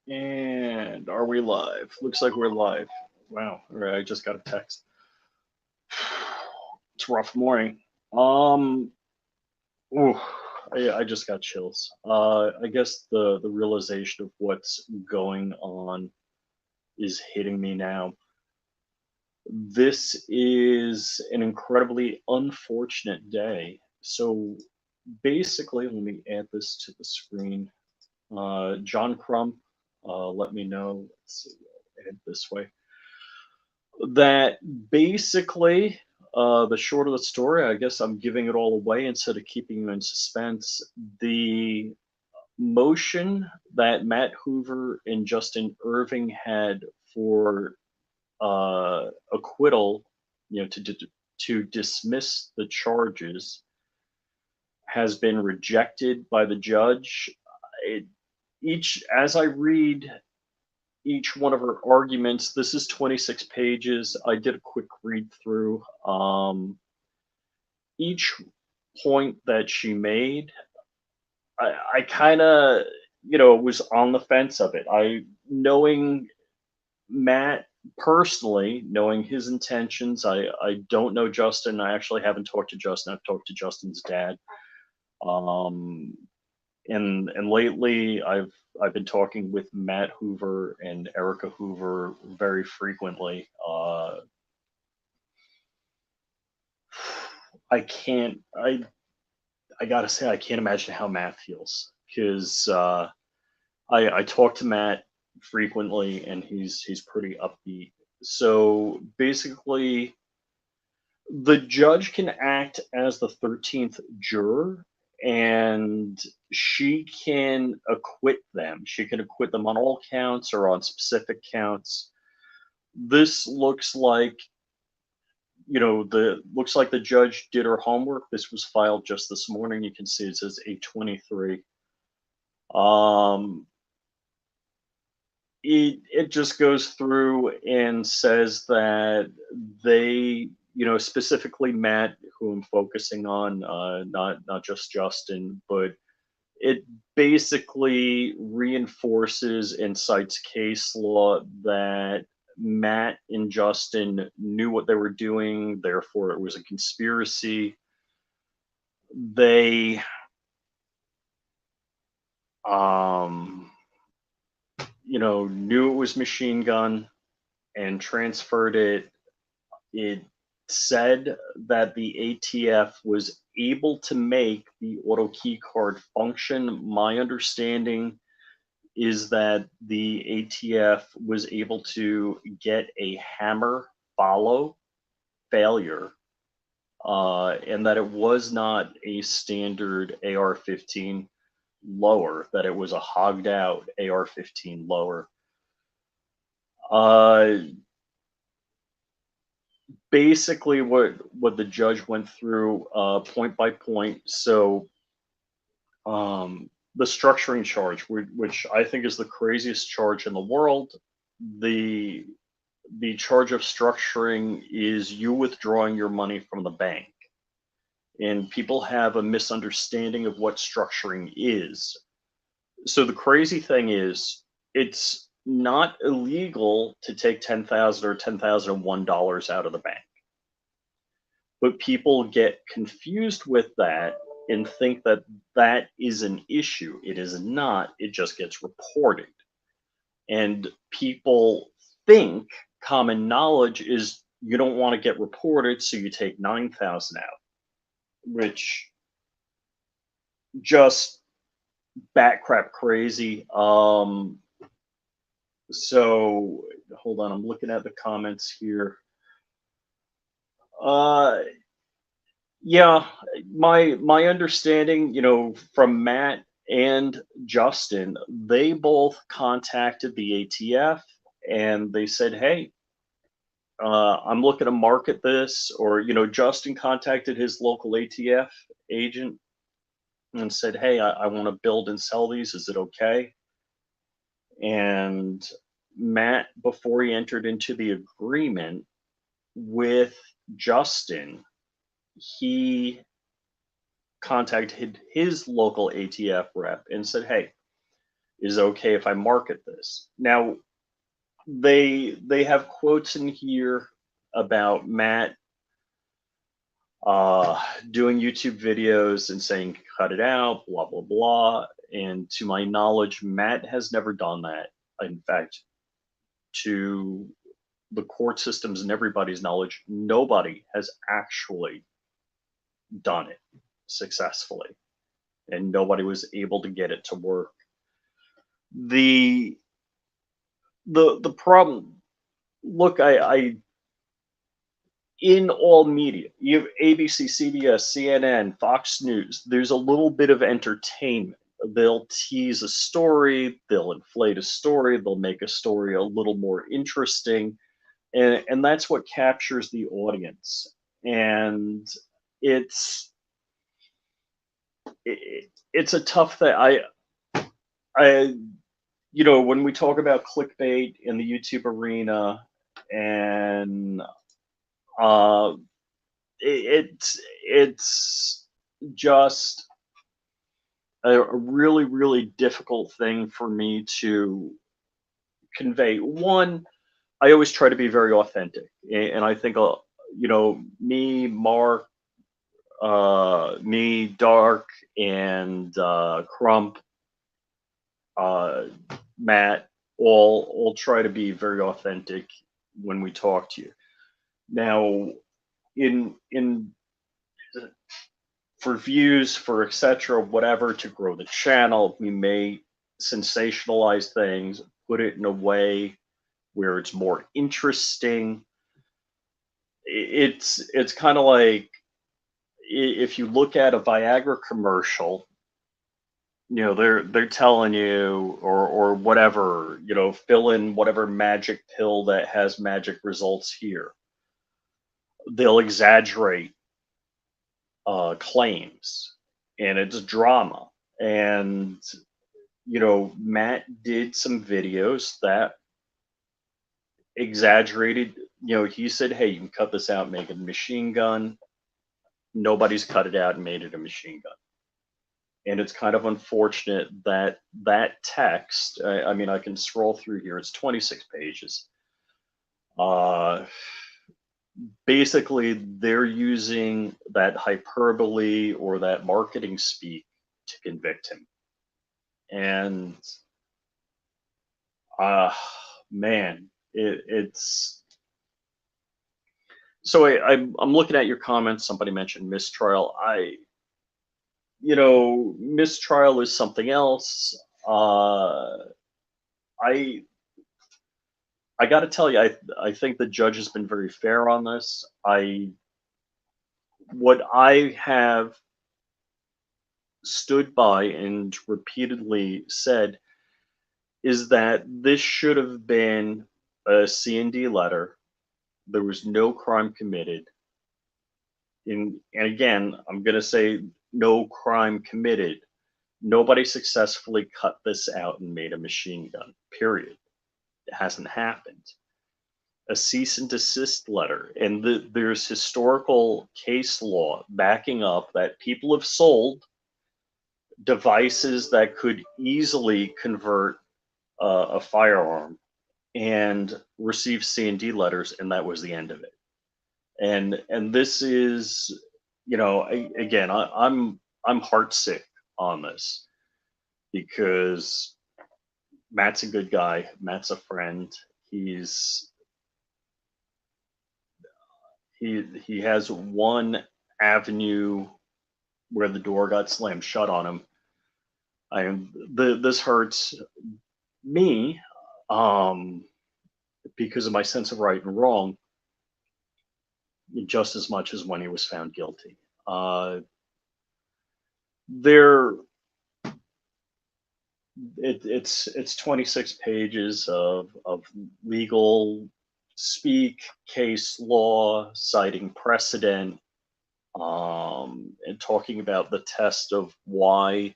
And are we live? Looks like we're live. Wow. All right, I just got a text. It's a rough morning. Um, ooh, I just got chills. I guess the realization of what's going on is hitting me now. This is an incredibly unfortunate day. So basically, let me add this to the screen. John Crump, let me know. Let's see, I'll add this way. That basically, the short of the story, I guess I'm giving it all away instead of keeping you in suspense. The motion that Matt Hoover and Justin Irving had for acquittal, to dismiss the charges, has been rejected by the judge. It, each as I read each one of her arguments. This is 26 pages. I did a quick read through. Each point that she made, I kind of, was on the fence of it. Knowing Matt personally, knowing his intentions, I don't know Justin. I actually haven't talked to Justin. I've talked to Justin's dad. Um, and lately I've been talking with Matt Hoover and Erica Hoover very frequently. I can't I gotta say I can't imagine how Matt feels because I talk to Matt frequently and he's pretty upbeat. So basically, the judge can act as the 13th juror and she can acquit them. She can acquit them on all counts or on specific counts. This looks like, the looks like the judge did her homework. This was filed just this morning. You can see it says 8:23. Um, it just goes through and says that they, specifically Matt, who I'm focusing on, not just Justin, but it basically reinforces and cites case law that Matt and Justin knew what they were doing, therefore it was a conspiracy. They um knew it was machine gun and transferred it. It said that the ATF was able to make the auto key card function. My understanding is that the ATF was able to get a hammer follow failure, and that it was not a standard AR-15 lower, that it was a hogged out AR-15 lower. Uh, Basically, what the judge went through, point by point. So, the structuring charge, which I think is the craziest charge in the world, the the charge of structuring is you withdrawing your money from the bank. And people have a misunderstanding of what structuring is. So the crazy thing is, it's not illegal to take 10,000 or $10,001 out of the bank. But people get confused with that and think that that is an issue. It is not. It just gets reported. And people think common knowledge is you don't want to get reported, so you take 9,000 out, which just bat crap crazy. So hold on, I'm looking at the comments here. Uh, yeah, my understanding, from Matt and Justin, they both contacted the ATF and they said, "Hey, I'm looking to market this," or Justin contacted his local ATF agent and said, "Hey, I want to build and sell these. Is it okay?" And Matt, before he entered into the agreement with Justin, he contacted his local ATF rep and said, "Hey, is okay if I market this. Now, they have quotes in here about Matt doing YouTube videos and saying cut it out, blah blah blah. And to my knowledge, Matt has never done that. In fact, to the court systems and everybody's knowledge, nobody has actually done it successfully, and nobody was able to get it to work. The the problem, look, I in all media, you have ABC, CBS, CNN, Fox News, there's a little bit of entertainment. They'll tease a story, they'll inflate a story, they'll make a story a little more interesting, and that's what captures the audience. And it's it's a tough thing. I when we talk about clickbait in the YouTube arena, and uh, it's just a really really difficult thing for me to convey. One, I always try to be very authentic, and I think me, Mark, me, Dark, and Crump, uh, Matt, all try to be very authentic when we talk to you. Now, in for views, for etc., whatever, to grow the channel, we may sensationalize things, put it in a way where it's more interesting. It's kind of like if you look at a Viagra commercial, they're telling you, or whatever, fill in whatever magic pill that has magic results here. They'll exaggerate claims, and it's drama. And Matt did some videos that exaggerated. He said, hey, you can cut this out, make it a machine gun. Nobody's cut it out and made it a machine gun. And it's kind of unfortunate that that text, I mean, I can scroll through here, it's 26 pages. Basically, they're using that hyperbole or that marketing speak to convict him. And man, it's so I'm looking at your comments. Somebody mentioned mistrial. Mistrial is something else. I I got to tell you, I think the judge has been very fair on this. What I have stood by and repeatedly said is that this should have been a C&D letter. There was no crime committed. And again, I'm going to say no crime committed. Nobody successfully cut this out and made a machine gun, period. It hasn't happened. A cease and desist letter, and there's historical case law backing up that people have sold devices that could easily convert a firearm and receive C&D letters, and that was the end of it. And this is, again, I'm heartsick on this because Matt's a good guy. Matt's a friend. He has one avenue where the door got slammed shut on him. This hurts me because of my sense of right and wrong just as much as when he was found guilty. There, it's 26 pages of legal speak, case law, citing precedent, and talking about the test of why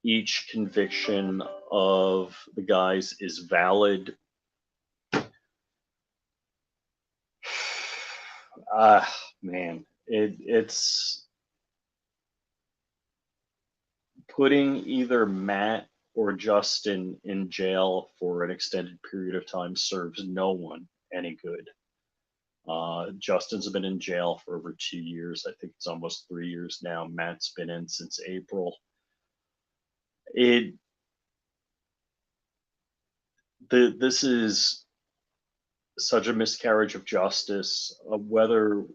each conviction of the guys is valid. Man, it's putting either Matt or just in jail for an extended period of time serves no one any good. Justin's been in jail for over 2 years. I think it's almost 3 years now. Matt's been in since April. It this is such a miscarriage of justice. Whether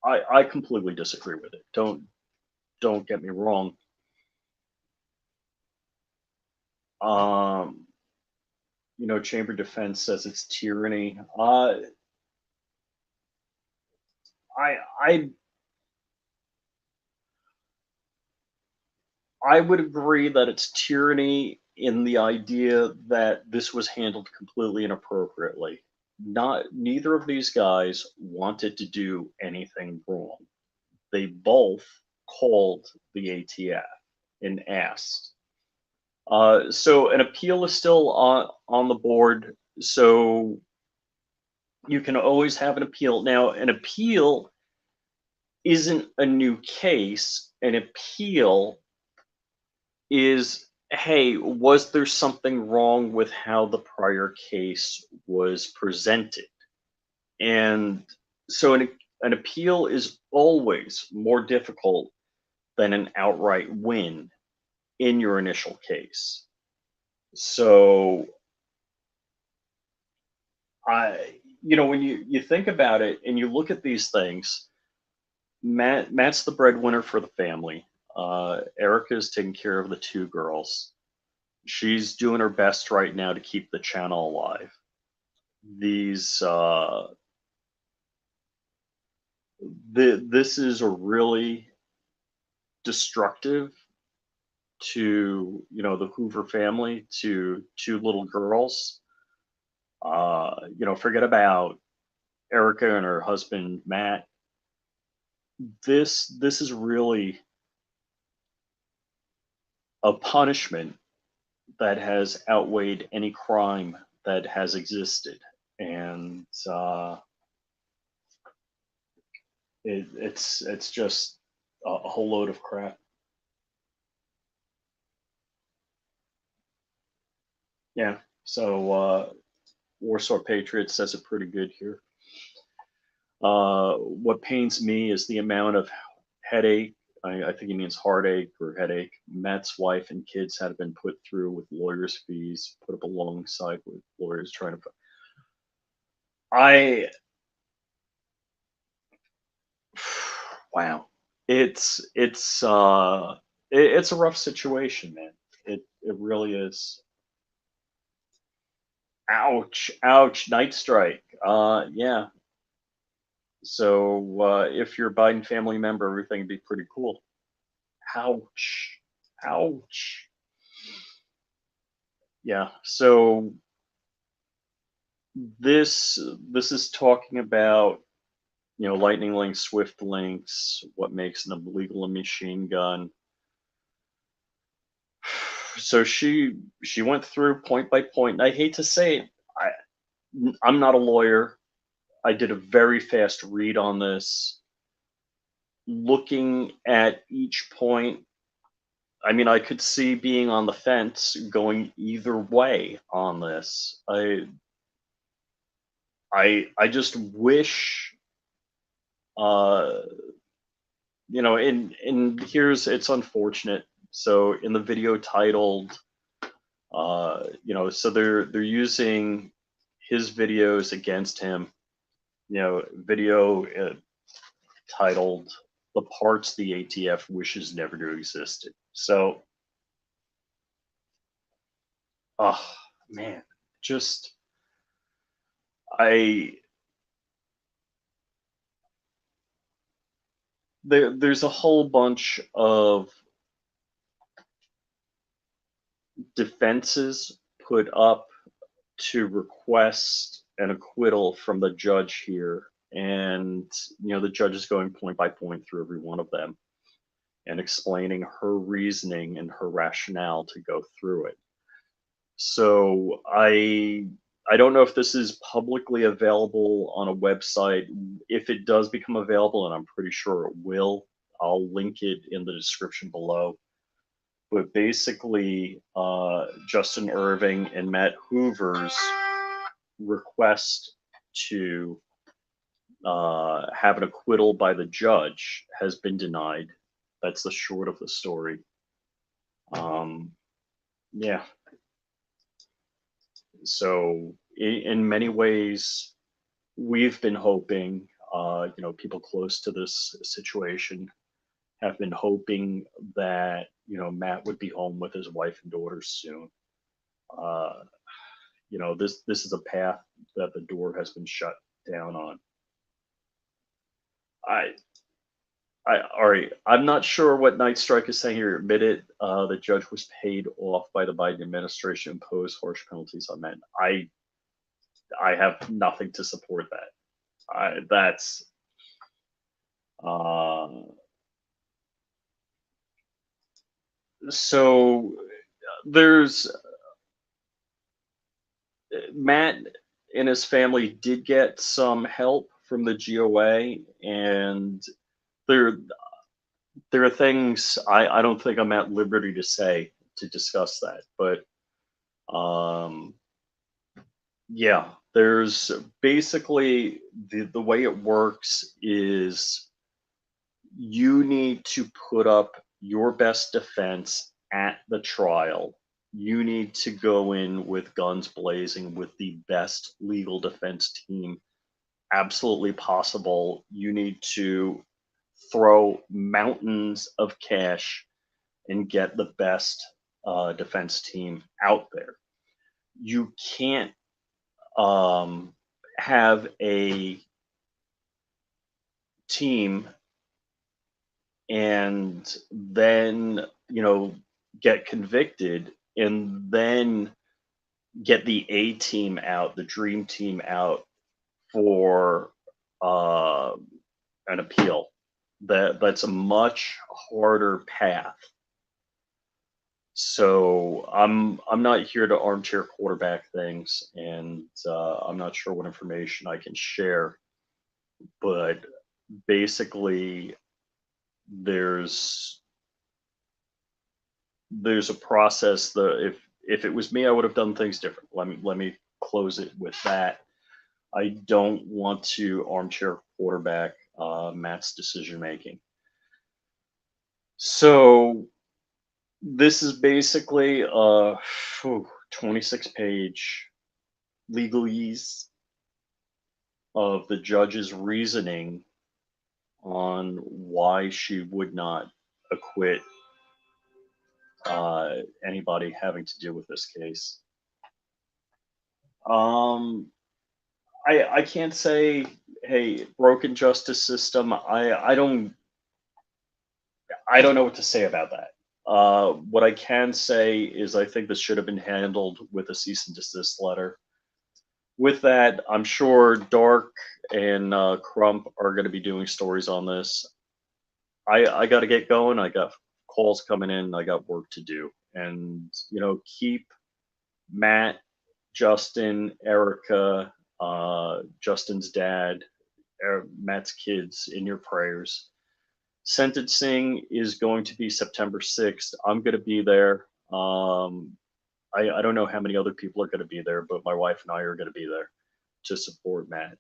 I completely disagree with it. Don't get me wrong. Um, Chamber Defense says it's tyranny. I I I would agree that it's tyranny in the idea that this was handled completely inappropriately. Not neither of these guys wanted to do anything wrong. They both called the ATF and asked. So an appeal is still on the board. So you can always have an appeal. Now, an appeal isn't a new case. An appeal is, hey, was there something wrong with how the prior case was presented? And so an appeal is always more difficult than an outright win in your initial case. So when you think about it and you look at these things, Matt's the breadwinner for the family. Erica's taking care of the two girls. She's doing her best right now to keep the channel alive. These this is a really destructive to the Hoover family, to two little girls. Forget about Erica and her husband Matt. This is really a punishment that has outweighed any crime that has existed, and it's just a whole load of crap. Yeah. So Warsaw Patriot says it pretty good here. What pains me is the amount of headache. I think he means heartache or headache. Matt's wife and kids had been put through with lawyers' fees, put up alongside with lawyers trying to. Wow, it's a rough situation, man. It really is. Ouch, ouch, night strike. Yeah. So if you're a Biden family member, everything would be pretty cool. Ouch, ouch. Yeah. So this is talking about lightning links, swift links, what makes an illegal machine gun. So she went through point by point. And I hate to say it, I'm not a lawyer. I did a very fast read on this. Looking at each point, I mean, I could see being on the fence, going either way on this. I just wish, uh, and it's unfortunate. So in the video titled, so they're using his videos against him. Video titled "The Parts the ATF Wishes Never to Existed." So, oh man, just there's a whole bunch of defenses put up to request an acquittal from the judge here, and the judge is going point by point through every one of them and explaining her reasoning and her rationale to go through it. So I don't know if this is publicly available on a website. If it does become available, and I'm pretty sure it will, I'll link it in the description below. but basically, Justin Irving and Matt Hoover's request to have an acquittal by the judge has been denied. That's the short of the story. Yeah. So in many ways, we've been hoping, people close to this situation have been hoping that, Matt would be home with his wife and daughters soon. Uh, this is a path that the door has been shut down on. I all right. I'm not sure what Night Strike is saying here. Admitted the judge was paid off by the Biden administration, imposed harsh penalties on men. I have nothing to support that. That's uh, so. There's Matt and his family did get some help from the GOA, and there there are things I don't think I'm at liberty to say to discuss that, but um, yeah, there's basically the way it works is you need to put up your best defense at the trial. You need to go in with guns blazing with the best legal defense team absolutely possible. You need to throw mountains of cash and get the best defense team out there. You can't um, have a team and then get convicted and then get the A team out, the dream team out for uh, an appeal. That's a much harder path. So I'm not here to armchair quarterback things, and I'm not sure what information I can share. But basically, there's a process. If it was me, I would have done things different. Let me close it with that. I don't want to armchair quarterback Matt's decision making. So this is basically a 26-page legalese of the judge's reasoning on why she would not acquit anybody having to do with this case. I can't say, hey, broken justice system. I don't know what to say about that. What I can say is I think this should have been handled with a cease and desist letter. With that, I'm sure Dark and Crump are going to be doing stories on this. I got to get going. I got calls coming in. I got work to do, and keep Matt, Justin, Erica, Justin's dad, Matt's kids in your prayers. Sentencing is going to be September 6th. I'm going to be there. I don't know how many other people are going to be there, but my wife and I are going to be there to support Matt.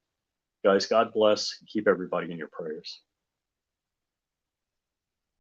Guys, God bless. Keep everybody in your prayers.